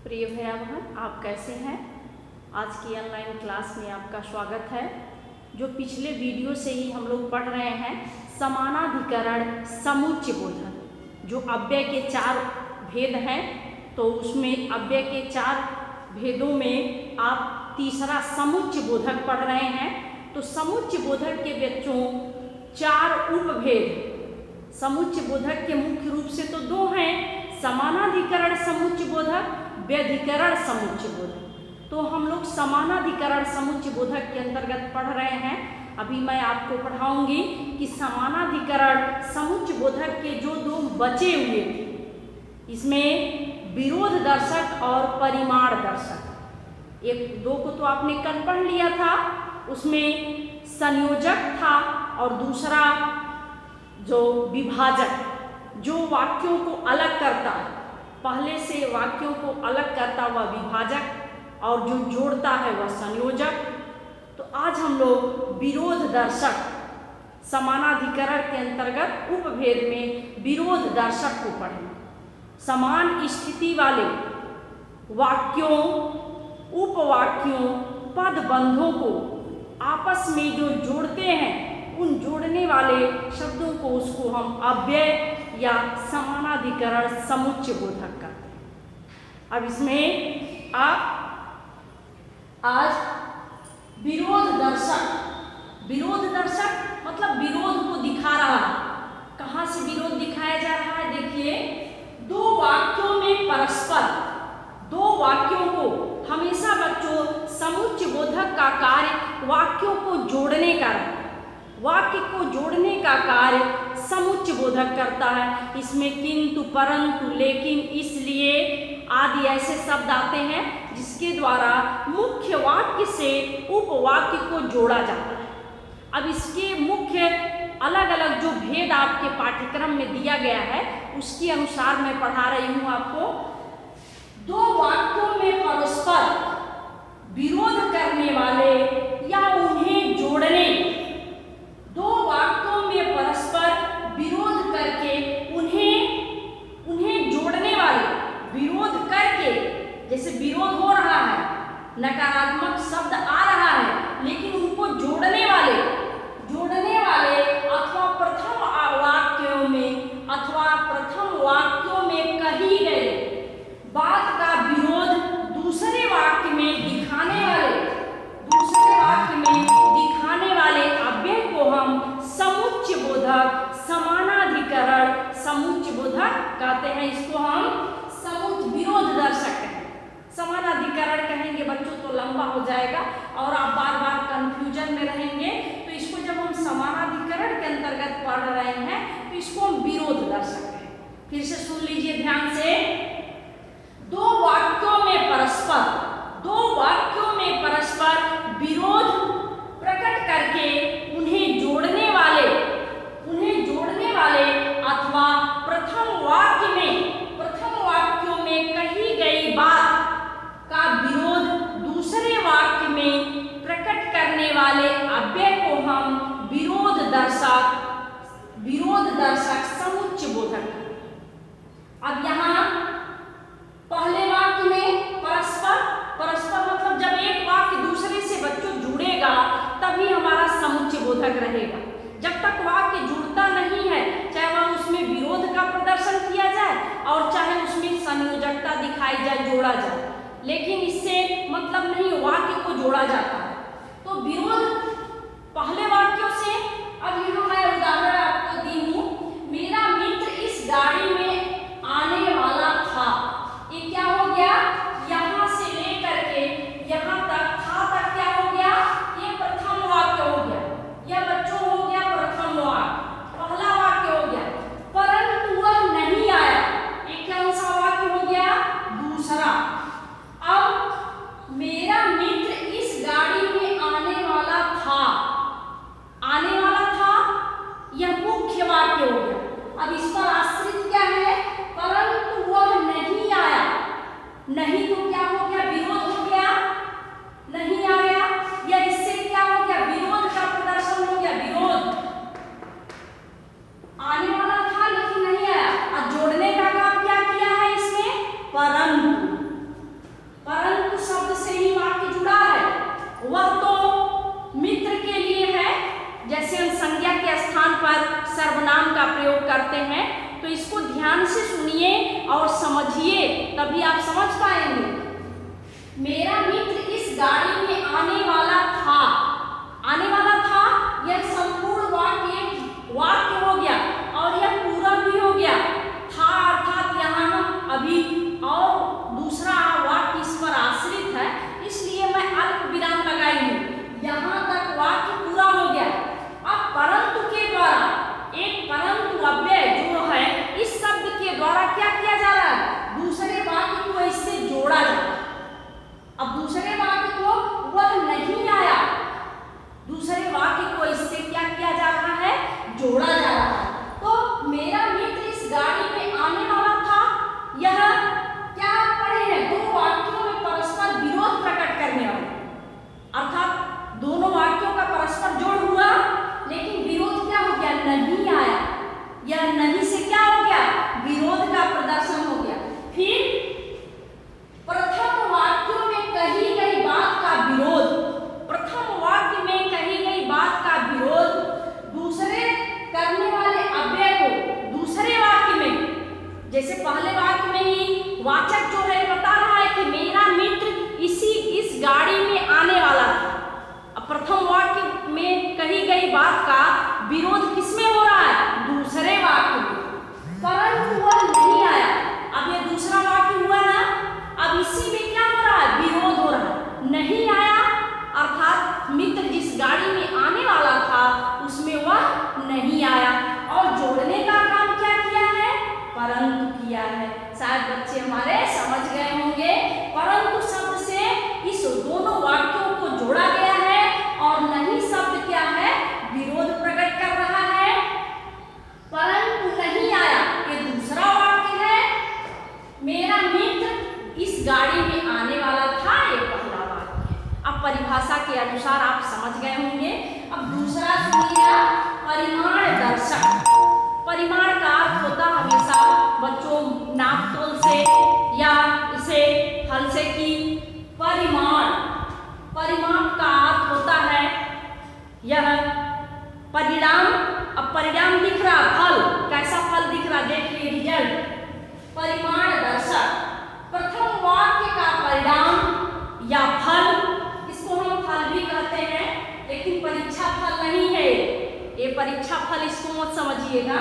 प्रिय भैया बहन, आप कैसे हैं। आज की ऑनलाइन क्लास में आपका स्वागत है। जो पिछले वीडियो से ही हम लोग पढ़ रहे हैं समानाधिकरण समुच्चय बोधन, जो अव्यय के 4 भेद हैं, तो उसमें अव्यय के 4 भेदों में आप तीसरा समुच्चय बोधक पढ़ रहे हैं। तो समुच्चय बोधक के बच्चों 4 उपभेद, समुच्चय बोधक के मुख्य रूप से तो 2 हैं, समानाधिकरण समुच्चय बोधक, व्यधिकरण समुच्चय बोधक। तो हम लोग समानाधिकरण समुच्चय बोधक के अंतर्गत पढ़ रहे हैं। अभी मैं आपको पढ़ाऊंगी कि समानाधिकरण समुच्चय बोधक के जो 2 बचे हुए थे, इसमें विरोध दर्शक और परिमाण दर्शक, 1-2 को तो आपने कल पढ़ लिया था। उसमें संयोजक था और दूसरा जो विभाजक, जो वाक्यों को अलग करता है, पहले से वाक्यों को अलग करता हुआ विभाजक और जो जोड़ता है वह संयोजक। तो आज हम लोग विरोध दर्शक, समानाधिकरण के अंतर्गत उपभेद में विरोध दर्शक को पढ़ें। समान स्थिति वाले वाक्यों, उपवाक्यों, पदबंधों को आपस में जो जोड़ते हैं, उन जोड़ने वाले शब्दों को उसको हम अव्यय या समानाधिकरण समुच्चय बोधक करते हैं। अब इसमें आप आज विरोध दर्शक मतलब विरोध को दिखा रहा है। कहाँ से विरोध दिखाया जा रहा है? देखिए, 2 वाक्यों में परस्पर, 2 वाक्यों को हमेशा बच्चों समुच्चय बोधक का कार्य वाक्यों को जोड़ने का रहता है। वाक्य को जोड़ने का कार्य समुच्चय बोधक करता है। इसमें किंतु, परंतु, लेकिन, इसलिए आदि ऐसे शब्द आते हैं जिसके द्वारा मुख्य वाक्य से उपवाक्य को जोड़ा जाता है। अब इसके मुख्य अलग अलग जो भेद आपके पाठ्यक्रम में दिया गया है, उसके अनुसार मैं पढ़ा रही हूँ आपको। 2 वाक्यों में परस्पर विरोध करने वाले या उन्हें जोड़ने, 2 वाक्यों में परस्पर विरोध करके उन्हें जोड़ने वाले, विरोध करके, जैसे विरोध हो रहा है, नकारात्मक शब्द आ रहा है, लेकिन उनको जोड़ने वाले अथवा प्रथम वाक्यों में कही गई बात का विरोध दूसरे वाक्य में दिखाने वाले अव्यय को हम समुच्चय बोधक, समानाधिकरण समुच्चय बोधक कहते हैं। इसको हम विरोध दर्शक कहें। समानाधिकरण कहेंगे बच्चों तो लंबा हो जाएगा और आप बार बार कंफ्यूजन में रहेंगे। तो इसको जब हम समानाधिकरण के अंतर्गत पढ़ रहे हैं तो इसको हम विरोध दर्शक कहें। फिर से सुन लीजिए ध्यान से। 2 वाक्यों में परस्पर विरोध प्रकट करके उन्हें जोड़ने वाले अथवा प्रथम वाक्यों में कही गई बात का विरोध दूसरे वाक्य में प्रकट करने वाले अव्यय को हम विरोध दर्शक समुच्चय बोधक। अब यहाँ पहले वाक्य में परस्पर मतलब जब एक वाक्य दूसरे से बच्चों जुड़ेगा तभी हमारा समुच्चय बोधक रहेगा। जब तक वाक्य जुड़ता नहीं है, चाहे वह उसमें विरोध का प्रदर्शन किया जाए और चाहे उसमें संयोजकता दिखाई जाए, जोड़ा जाए, लेकिन इससे मतलब नहीं वाक्य को जोड़ा जाता है। तो विरोध पहले वाक्यों से, अब यहाँ मैं उदाहरण आपको दी हूँ, मेरा मित्र इस गाड़ी में आने वाला था। ये क्या हो गया? यहाँ से लेकर के यहाँ तक, था तक क्या हो गया? ये प्रथम वाक्य हो गया। यह बच्चों हो गया प्रथम वाक्य, पहला वाक्य हो गया। परंतु वह नहीं आया, ये कौन सा वाक्य हो गया? दूसरा। अब मेरा मित्र इस गाड़ी में आने वाला था, यह मुख्य वाक्य हो गया। अब इस पर आश्रित क्या है? परंतु वह नहीं आया। नहीं तो क्या हो गया? विरोध हो गया, नहीं आया, या इससे क्या हो गया? विरोध का प्रदर्शन हो गया। विरोध, आने वाला था लेकिन नहीं आया। और जोड़ने का काम क्या किया है इसमें? परंतु। ध्यान से सुनिए और समझिए, तभी आप समझ पाएंगे। मेरा मित्र इस गाड़ी में आने वाला था। आने वाला था, यह संपूर्ण वाक्य हो गया और यह पूरा भी हो गया। था अर्थात यहाँ हम अभी और दूसरा वाक्य इस पर आश्रित है, इसलिए मैं अल्प विराम लगाई हूँ। यहाँ तक वाक्य पूरा हो गया। अब परंतु के द्वारा एक परंतु अव्यय जो है, इस शब्द के द्वारा क्या किया जा रहा है? दूसरे वाक्य को इससे जोड़ा जा रहा है। अब दूसरे वाक्य को वह नहीं आया, दूसरे वाक्य को इससे क्या किया जा रहा है? जोड़ा जा रहा है। तो मेरा मित्र इस गाड़ी में आने वाला था, यह क्या पढ़े हैं? दो वाक्यों में परस्पर विरोध प्रकट करने वाले, अर्थात दोनों वाक्यों का परस्पर जोड़ हुआ, लेकिन विरोध क्या हो गया? नहीं आया। यह नहीं से क्या हो गया? विरोध का प्रदर्शन हो गया। फिर प्रथम वाक्यों में कही गई बात का विरोध, प्रथम वाक्य में कही गई बात का विरोध दूसरे करने वाले अव्यय को दूसरे वाक्य में, जैसे पहले वाक्य में ही वाचक जो है बता रहा है कि मेरा मित्र इस गाड़ी में आने वाला था। अब प्रथम वाक्य में कही गई बात का विरोध किसमें हो रहा है? दूसरे वाक्य में, परंतु वह नहीं आया। अब ये दूसरा वाक्य हुआ ना, अब इसी में क्या हो रहा है? विरोध हो रहा है। नहीं आया अर्थात मित्र जिस गाड़ी में आने वाला था उसमें वह नहीं आया, और जोड़ने का काम क्या किया है? परंतु किया है। शायद बच्चे हमारे समझ गए होंगे। परंतु शब्द से इस दोनों वाक्यों को जोड़ा गया है, और नहीं शब्द क्या है? विरोध प्रकट कर रहा है। परंतु नहीं आया, ये दूसरा वाक्य है। मेरा मित्र इस गाड़ी में आने वाला था, ये पहला वाक्य। अब परिभाषा के अनुसार आप समझ गए होंगे। अब दूसरा सुनिए, परिमाण दर्शक। परिमाण का अर्थ होता हमेशा बच्चों नापतोल से या इसे हल से की परिमाण। परिमाण का अर्थ होता है यह परिणाम। अब परिणाम दिख रहा, फल, कैसा फल दिख रहा? देखिए रिजल्ट। परिमाण दर्शक प्रथम वाक्य का परिणाम या फल, इसको हम फल भी कहते हैं, लेकिन परीक्षा फल नहीं है ये परीक्षा फल, इसको मत समझिएगा।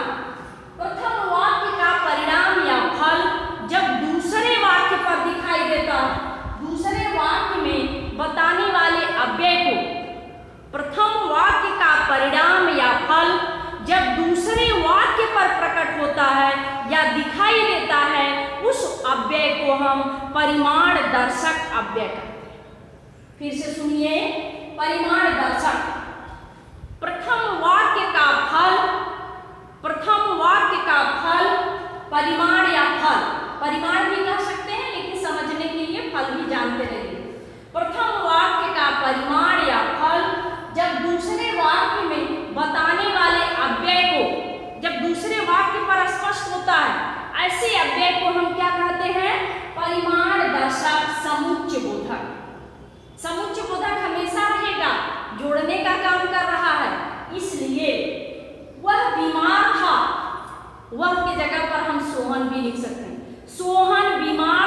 प्रथम वाक्य का परिणाम या फल जब दूसरे वाक्य पर दिखाई देता है, दूसरे वाक्य में बताने वाले अव्यय को, प्रथम वाक्य का परिणाम या फल जब दूसरे वाक्य पर प्रकट होता है या दिखाई देता है, उस अव्यय को हम परिमाण दर्शक अव्यय कहते हैं। फिर से सुनिए, परिमाण दर्शक प्रथम वाक्य का फल, प्रथम वाक्य का फल परिमाण या फल, परिमाण भी कह सकते हैं, लेकिन समझने के लिए फल भी जानते रहिए। प्रथम वाक्य का परिमाण या फल जब दूसरे वाक्य में बताने वाले अव्यय को, जब दूसरे वाक्य पर स्पष्ट होता है, ऐसे अव्यय को हम क्या कहते हैं? परिमाण दर्शक समुच्चय बोधक। समुच्चय बोधक हमेशा रहेगा, जोड़ने का काम कर रहा है। इसलिए वह बीमार था, वह की जगह पर हम सोहन भी लिख सकते हैं। सोहन बीमार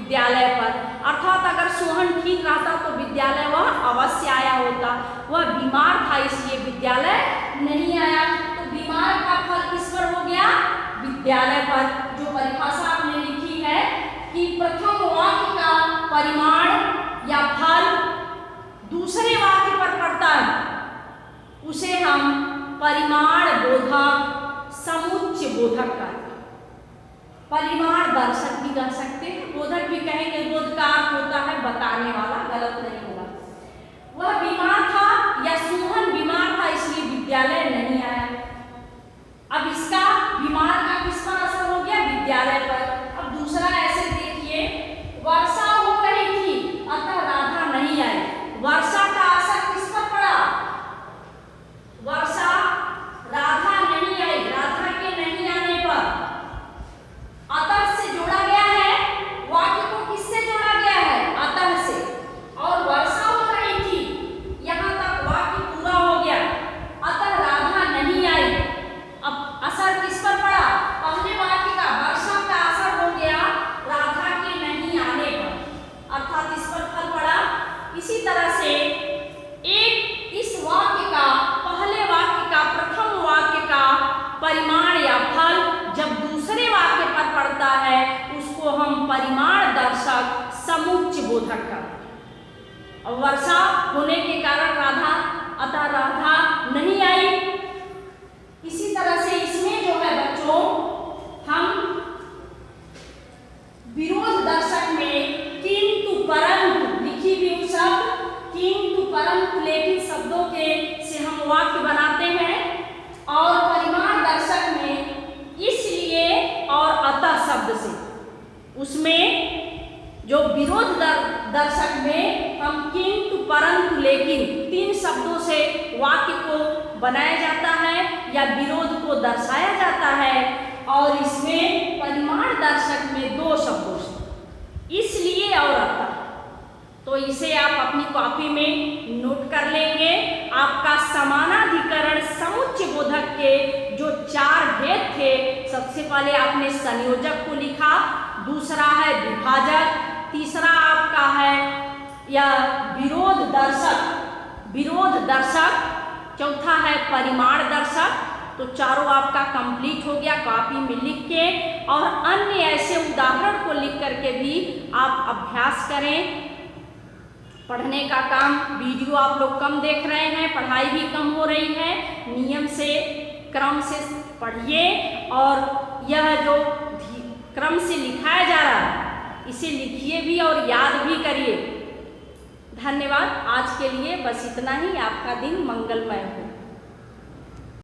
विद्यालय पर। अर्थात अगर सोहन ठीक रहता तो विद्यालय वह अवश्य आया होता। वह बीमार था इसलिए विद्यालय नहीं आया। तो बीमार का फल किस पर हो गया? विद्यालय पर। जो परिभाषा आपने लिखी है कि प्रथम वाक्य का परिमाण या फल दूसरे वाक्य पर पड़ता है, उसे हम परिमाण बोधक, समुच्चय बोधक कहते हैं। परिमाण दर्शक भी कह सकते हैं, बोधक भी कहेंगे। बोध का अर्थ होता है बताने वाला, गलत नहीं होगा। वह बीमार था या सोहन बीमार था इसलिए विद्यालय नहीं आया। अब इसका बीमार का किस पर असर हो गया? विद्यालय पर। अब दूसरा ऐसे देखिए, वर्षा हो रही थी अतः राधा नहीं आई। वर्षा का असर किस पर पड़ा? वर्षा, राधा नहीं आई। राधा के नहीं आने पर अतः से जोड़ा गया है। वाक्य को किससे जोड़ा गया है? अतः से। और वर्षा हो रही थी, यहां तक वाक्य पूरा हो गया। अतः राधा नहीं आई। अब असर किस पर पड़ा? पहले वाक्य का, वर्षा का असर हो गया राधा के नहीं आने पर, अर्थात इस पर फल पड़ा। इसी तरह से एक इस वाक्य का, पहले वाक्य का, प्रथम वाक्य का परिमाण या फल जब दूसरे वाक्य पर पड़ता है उसको हम परिमाण दर्शक, समुच्चय बोधक करते हैं। और वर्षा होने के कारण राधा, अतः राधा नहीं आई। इसी तरह से इसमें जो है बच्चों, हम विरोध दर्शक में किंतु परंतु लिखी हुई शब्द, किंतु परंतु लेकिन शब्दों के से हम वाक्य बनाते हैं। और परिमाण दर्शक में इसलिए और अतः शब्द से, उसमें जो विरोध दर्शक में हम किंतु परंतु लेकिन तीन शब्दों से वाक्य को बनाया जाता है या विरोध को दर्शाया जाता है। और इसमें परिमाण दर्शक में दो शब्दों से, इसलिए और अतः। तो इसे आप अपनी कॉपी में नोट कर लेंगे। आपका समानाधिकरण समुच्चय बोधक के जो चार भेद थे, सबसे पहले आपने संयोजक को लिखा, दूसरा है विभाजक, तीसरा आपका है या विरोध दर्शक, चौथा है परिमाण दर्शक। तो चारों आपका कंप्लीट हो गया। कॉपी में लिख के और अन्य ऐसे उदाहरण को लिख करके भी आप अभ्यास करें। पढ़ने का काम, वीडियो आप लोग कम देख रहे हैं, पढ़ाई भी कम हो रही है। नियम से, क्रम से पढ़िए और यह जो क्रम से लिखाया जा रहा है इसे लिखिए भी और याद भी करिए। धन्यवाद। आज के लिए बस इतना ही। आपका दिन मंगलमय हो।